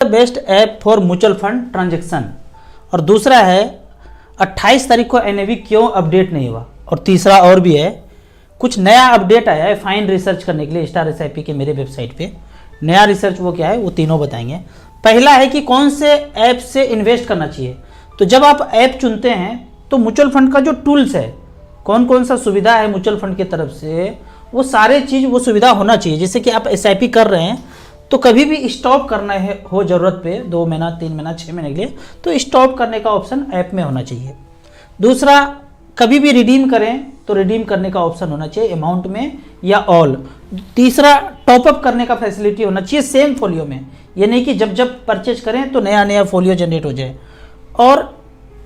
Best app for mutual fund transaction. और दूसरा है 28 तारीख को एनएवी क्यों अपडेट नहीं हुआ। और तीसरा और भी है, कुछ नया अपडेट आया है फाइन रिसर्च करने के लिए स्टार एसआईपी के मेरे वेबसाइट पे। नया रिसर्च वो क्या है वो तीनों बताएंगे। पहला है कि कौन से ऐप से इन्वेस्ट करना चाहिए। तो जब आप ऐप चुनते हैं तो म्यूचुअल फंड का जो टूल्स है, कौन कौन सा सुविधा है म्यूचुअल फंड की तरफ से, वो सारे चीज़ वो सुविधा होना चाहिए। जैसे कि आप एसआईपी कर रहे हैं तो कभी भी स्टॉप करना है हो ज़रूरत पे 2 महीना 3 महीना 6 महीने के लिए, तो स्टॉप करने का ऑप्शन ऐप में होना चाहिए। दूसरा, कभी भी रिडीम करें तो रिडीम करने का ऑप्शन होना चाहिए अमाउंट में या ऑल। तीसरा, टॉपअप करने का फैसिलिटी होना चाहिए सेम फोलियो में। ये नहीं कि जब जब परचेज करें तो नया नया फोलियो जनरेट हो जाए। और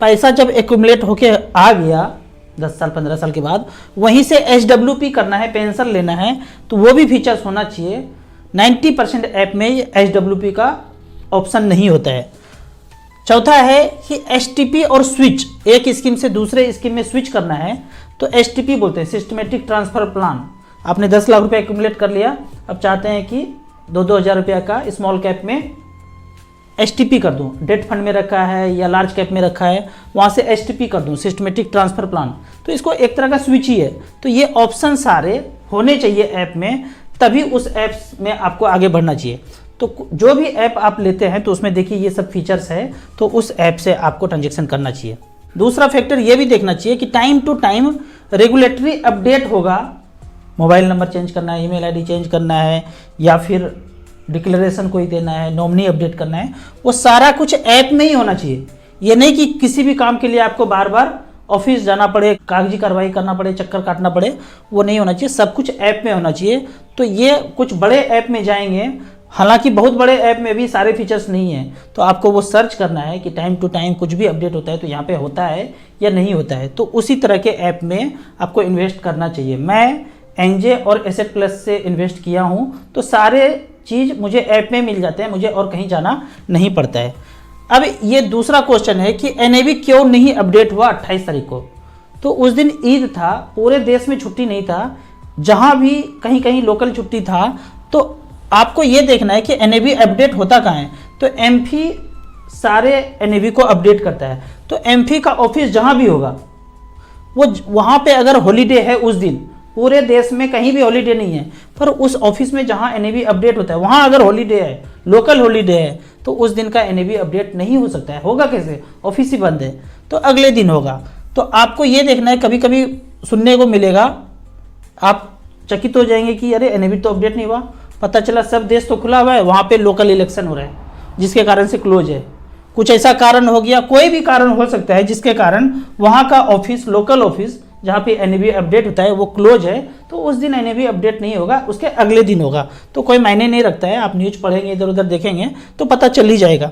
पैसा जब एक्यूमुलेट होके आ गया 10 साल 15 साल के बाद, वहीं से एचडब्ल्यूपी करना है, पेंशन लेना है, तो वो भी फीचर्स होना चाहिए। 90% ऐप में एचडब्ल्यूपी का ऑप्शन नहीं होता है। चौथा है कि एसटीपी और स्विच, एक स्कीम से दूसरे स्कीम में स्विच करना है तो एसटीपी बोलते हैं, सिस्टमेटिक ट्रांसफर प्लान। आपने 10 लाख रुपए एक्यूमुलेट कर लिया, अब चाहते हैं कि 2-2 हज़ार रुपया का स्मॉल कैप में एसटीपी कर दूं, डेट फंड में रखा है या लार्ज कैप में रखा है, वहाँ से एसटीपी कर दूं, सिस्टमेटिक ट्रांसफर प्लान। तो इसको एक तरह का स्विच ही है। तो ये ऑप्शन सारे होने चाहिए ऐप में, तभी उस ऐप में आपको आगे बढ़ना चाहिए। तो जो भी ऐप आप लेते हैं तो उसमें देखिए ये सब फीचर्स है, तो उस ऐप से आपको ट्रांजैक्शन करना चाहिए। दूसरा फैक्टर ये भी देखना चाहिए कि time to time regulatory update होगा। मोबाइल नंबर चेंज करना है, ईमेल आईडी चेंज करना है, या फिर डिक्लेरेशन कोई देना है, नॉमिनी अपडेट करना है, वो सारा कुछ ऐप में ही होना चाहिए। ये नहीं कि किसी भी काम के लिए आपको बार बार ऑफिस जाना पड़े, कागजी कार्रवाई करना पड़े, चक्कर काटना पड़े, वो नहीं होना चाहिए। सब कुछ ऐप में होना चाहिए। तो ये कुछ बड़े ऐप में जाएंगे, हालांकि बहुत बड़े ऐप में भी सारे फीचर्स नहीं हैं, तो आपको वो सर्च करना है कि टाइम टू टाइम कुछ भी अपडेट होता है तो यहाँ पे होता है या नहीं होता है। तो उसी तरह के ऐप में आपको इन्वेस्ट करना चाहिए। मैं एनजे और एसेट प्लस से इन्वेस्ट किया हूँ, तो सारे चीज़ मुझे ऐप में मिल जाते हैं, मुझे और कहीं जाना नहीं पड़ता है। अब ये दूसरा क्वेश्चन है कि एनएवी क्यों नहीं अपडेट हुआ 28 तारीख को। तो उस दिन ईद था, पूरे देश में छुट्टी नहीं था, जहाँ भी कहीं कहीं लोकल छुट्टी था। तो आपको ये देखना है कि एनएवी अपडेट होता कहाँ है। तो एमफी सारे एनएवी को अपडेट करता है। तो एमफी का ऑफिस जहाँ भी होगा, वो वहाँ पे अगर हॉलीडे है उस दिन, पूरे देश में कहीं भी हॉलीडे नहीं है, पर उस ऑफिस में जहाँ एनएवी अपडेट होता है वहाँ अगर हॉलीडे है, लोकल हॉलीडे है, तो उस दिन का एनएवी अपडेट नहीं हो सकता है। होगा कैसे? ऑफिस ही बंद है, तो अगले दिन होगा। तो आपको ये देखना है, कभी कभी सुनने को मिलेगा, आप चकित हो जाएंगे कि अरे एनएवी तो अपडेट नहीं हुआ, पता चला सब देश तो खुला हुआ है, वहाँ पे लोकल इलेक्शन हो रहा है जिसके कारण से क्लोज है। कुछ ऐसा कारण हो गया, कोई भी कारण हो सकता है जिसके कारण वहाँ का ऑफिस, लोकल ऑफिस जहाँ पे एनएवी अपडेट होता है वो क्लोज है, तो उस दिन एनएवी अपडेट नहीं होगा, उसके अगले दिन होगा। तो कोई मायने नहीं रखता है, आप न्यूज़ पढ़ेंगे, इधर उधर देखेंगे तो पता चल ही जाएगा।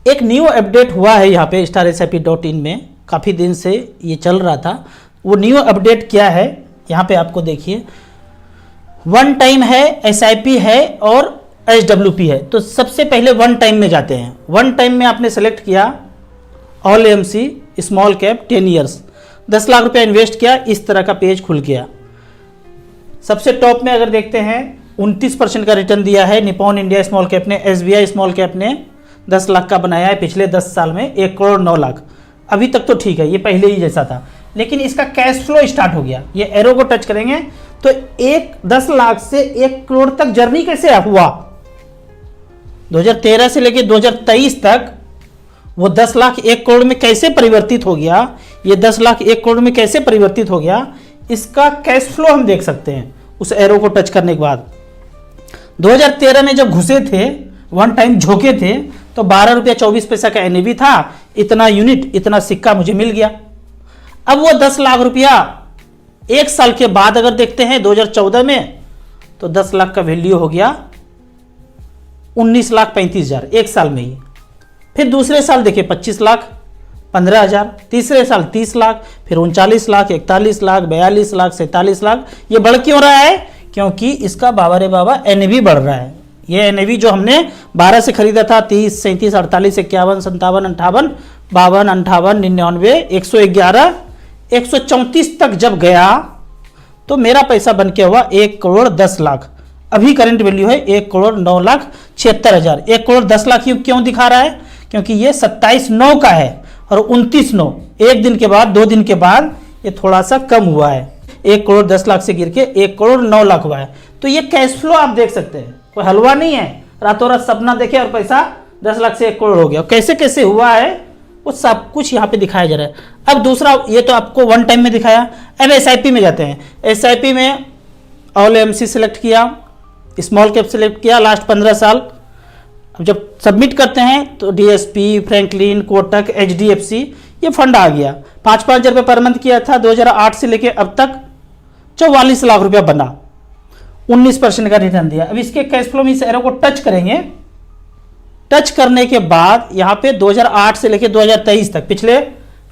एक न्यू अपडेट हुआ है यहाँ पे StarSIP.in में, काफ़ी दिन से ये चल रहा था। वो न्यू अपडेट क्या है यहाँ पे आपको देखिए, 1 टाइम है, SIP है और HWP है। तो सबसे पहले 1 टाइम में जाते हैं। 1 टाइम में आपने सेलेक्ट किया all AMC small cap 10 years, 10 lakh रुपया इन्वेस्ट किया, इस तरह का पेज खुल गया। सबसे टॉप में अगर देखते हैं 29% का रिटर्न दिया है निपॉन इंडिया स्मॉल कैप ने। SBI स्मॉल कैप ने 10 लाख का बनाया है पिछले 10 साल में, 1 करोड़ 9 लाख। अभी तक तो ठीक है, ये पहले ही जैसा था, लेकिन इसका कैश फ्लो स्टार्ट हो गया। ये एरो को टच करेंगे तो 10 लाख से 1 करोड़ तक जर्नी कैसे हुआ। 2013 से लेकर 2023 तक वो 10 लाख 1 करोड़ में कैसे परिवर्तित हो गया, ये 10 लाख 1 करोड़ में कैसे परिवर्तित हो गया, इसका कैश फ्लो हम देख सकते हैं उस एरो को टच करने के बाद। 2013 में जब घुसे थे, 1 टाइम झोंके थे, तो 12 रुपया 24 पैसा का एनएवी था, इतना यूनिट, इतना सिक्का मुझे मिल गया। अब वो 10 लाख रुपया 1 साल के बाद अगर देखते हैं 2014 में, तो 10 लाख का वैल्यू हो गया 19,35,000 1 साल में ही। फिर दूसरे साल देखिए 25 लाख 15,000, तीसरे साल 30 लाख, फिर 39 लाख 41 लाख 42 लाख 47 लाख। ये बढ़ क्यों रहा है? क्योंकि इसका बाबा रे बाबा एनएवी बढ़ रहा है। ये एनएवी जो हमने 12 से खरीदा था, 30, 37, 48, 51, 57, 58, 52, 58, 99, 111, 134 तक जब गया तो मेरा पैसा बन के हुआ 1 करोड़ 10 लाख। अभी करंट वैल्यू है 1,09,76,000। 1,10,00,000 क्यों दिखा रहा है? क्योंकि ये 27/9 का है और 29/9, एक दिन के बाद 2 दिन के बाद ये थोड़ा सा कम हुआ है। 1,10,00,000 से गिर के 1,09,00,000 हुआ है। तो ये कैश फ्लो आप देख सकते हैं, कोई हलवा नहीं है, रातों रात सपना देखे और पैसा 10 लाख से 1 करोड़ हो गया। कैसे कैसे हुआ है वो सब कुछ यहाँ पे दिखाया जा रहा है। अब दूसरा, ये तो आपको वन टाइम में दिखाया। अब एसआईपी में जाते हैं। एसआईपी में ऑल एमसी सेलेक्ट किया, स्मॉल कैप सेलेक्ट किया, लास्ट 15 साल। अब जब सबमिट करते हैं तो डीएसपी, फ्रैंकलिन, कोटक, एचडीएफसी ये फंड आ गया। 5-5 हज़ार रुपये पर मंथ किया था। 2008 से लेके अब तक 44 लाख रुपया बना, 19% का रिटर्न दिया। अब इसके कैश फ्लो में इस एरो को टच करेंगे। टच करने के बाद यहाँ पे 2008 से लेके 2023 तक पिछले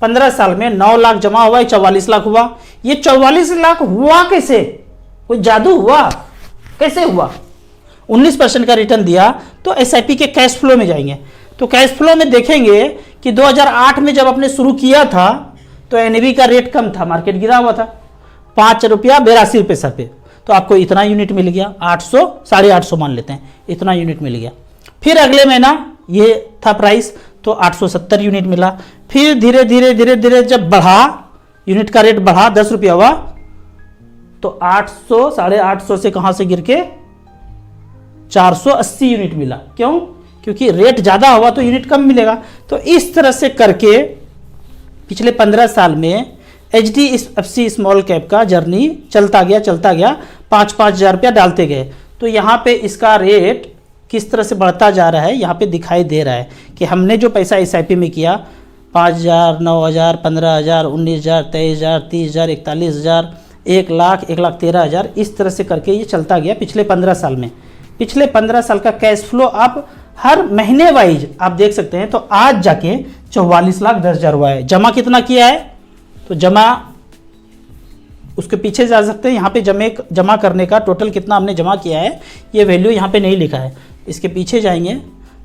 15 साल में 9 लाख जमा हुआ, 44 लाख हुआ। ये 44 लाख हुआ कैसे? कोई जादू हुआ? कैसे हुआ? 19% का रिटर्न दिया। तो एसआईपी के कैश फ्लो में जाएंगे तो कैश फ्लो में देखेंगे कि 2008 में जब आपने शुरू किया था तो एनएवी का रेट कम था, मार्केट गिरा हुआ था, ₹5.82 पे। तो आपको इतना यूनिट मिल गया, 800, 850 मान लेते हैं, इतना यूनिट मिल गया। फिर अगले महीना ये था प्राइस तो 870 यूनिट मिला। फिर धीरे धीरे धीरे धीरे जब बढ़ा, यूनिट का रेट बढ़ा, 10 रुपया हुआ तो 800, 850 से कहां से गिर के 480 यूनिट मिला। क्यों? क्योंकि रेट ज्यादा हुआ तो यूनिट कम मिलेगा। तो इस तरह से करके पिछले 15 साल में एचडीएफसी स्मॉल कैप का जर्नी चलता गया, 5-5 हज़ार रुपया डालते गए। तो यहाँ पे इसका रेट किस तरह से बढ़ता जा रहा है यहाँ पे दिखाई दे रहा है कि हमने जो पैसा एसआईपी में किया 5,000, 9,000, 15,000, 19,000, 23,000, 30,000, 41,000, 1 लाख, 1,13,000, इस तरह से करके ये चलता गया पिछले 15 साल में। पिछले 15 साल का कैश फ्लो आप हर महीने वाइज आप देख सकते हैं। तो आज जाके 44,10,000 हुआ है। जमा कितना किया है? तो जमा उसके पीछे जा सकते हैं। यहाँ पे जमा करने का टोटल कितना हमने जमा किया है ये वैल्यू यहाँ पे नहीं लिखा है। इसके पीछे जाएंगे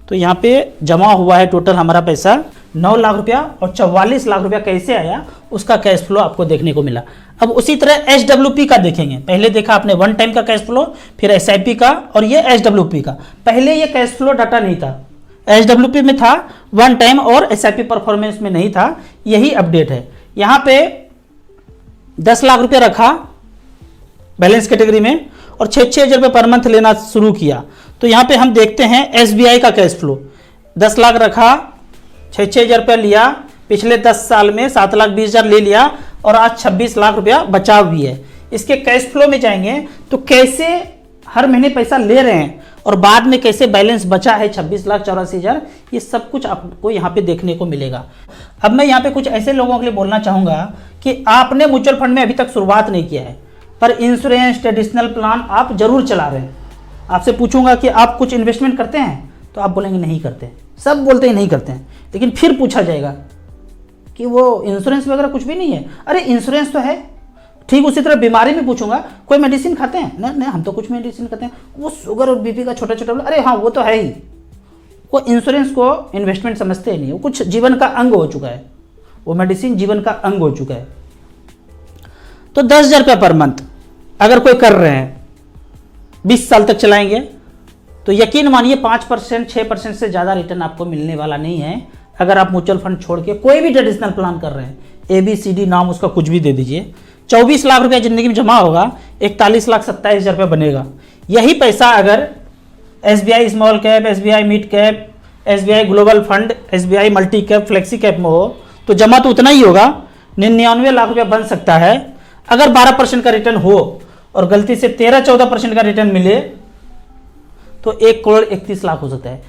तो यहाँ पे जमा हुआ है टोटल हमारा पैसा 9 लाख रुपया और 44 लाख रुपया कैसे आया उसका कैश फ्लो आपको देखने को मिला। अब उसी तरह एचडब्ल्यूपी का देखेंगे। पहले देखा आपने वन टाइम का कैश फ्लो, फिर एसआईपी का और ये एचडब्ल्यूपी का। पहले ये कैश फ्लो डाटा नहीं था, एचडब्ल्यूपी में था, वन टाइम और एसआईपी परफॉर्मेंस में नहीं था। यही अपडेट है। यहाँ पे 10 लाख रुपया रखा बैलेंस कैटेगरी में और 6-6 हज़ार रुपये पर मंथ लेना शुरू किया। तो यहाँ पे हम देखते हैं एसबीआई का कैश फ्लो। 10 लाख रखा, 6-6 हज़ार रुपया लिया, पिछले 10 साल में 7,20,000 ले लिया और आज 26 लाख रुपया बचाव भी है। इसके कैश फ्लो में जाएंगे तो कैसे हर महीने पैसा ले रहे हैं और बाद में कैसे बैलेंस बचा है 26,84,000, ये सब कुछ आपको यहाँ पे देखने को मिलेगा। अब मैं यहाँ पे कुछ ऐसे लोगों के लिए बोलना चाहूँगा कि आपने म्यूचुअल फंड में अभी तक शुरुआत नहीं किया है पर इंश्योरेंस ट्रेडिशनल प्लान आप जरूर चला रहे हैं। आपसे पूछूंगा कि आप कुछ इन्वेस्टमेंट करते हैं तो आप बोलेंगे नहीं करते। सब बोलते हैं नहीं करते हैं, लेकिन फिर पूछा जाएगा कि वो इंश्योरेंस वगैरह कुछ भी नहीं है। अरे इंश्योरेंस तो है। ठीक उसी तरह बीमारी में पूछूंगा कोई मेडिसिन खाते हैं? नहीं, हम तो कुछ मेडिसिन खाते हैं। वो शुगर और बीपी का छोटा छोटा, अरे हाँ वो तो है ही। वो इंश्योरेंस को इन्वेस्टमेंट समझते ही नहीं, वो कुछ जीवन का अंग हो चुका है। वो मेडिसिन जीवन का अंग हो चुका है। तो 10,000 रुपया पर मंथ अगर कोई कर रहे हैं, 20 साल तक चलाएंगे तो यकीन मानिए 5%, 6% से ज़्यादा रिटर्न आपको मिलने वाला नहीं है। अगर आप म्यूचुअल फंड छोड़ के कोई भी ट्रेडिशनल प्लान कर रहे हैं, ABCD नाम उसका कुछ भी दे दीजिए, 24 लाख रुपया जिंदगी में जमा होगा, 41,27,000 रुपया बनेगा। यही पैसा अगर SBI small cap, SBI mid cap, SBI global fund, SBI multi cap, flexi cap में हो तो जमा तो उतना ही होगा, 99 लाख रुपया बन सकता है। अगर 12% का रिटर्न हो और गलती से 13-14% का रिटर्न मिले तो 1,31,00,000 हो सकता है।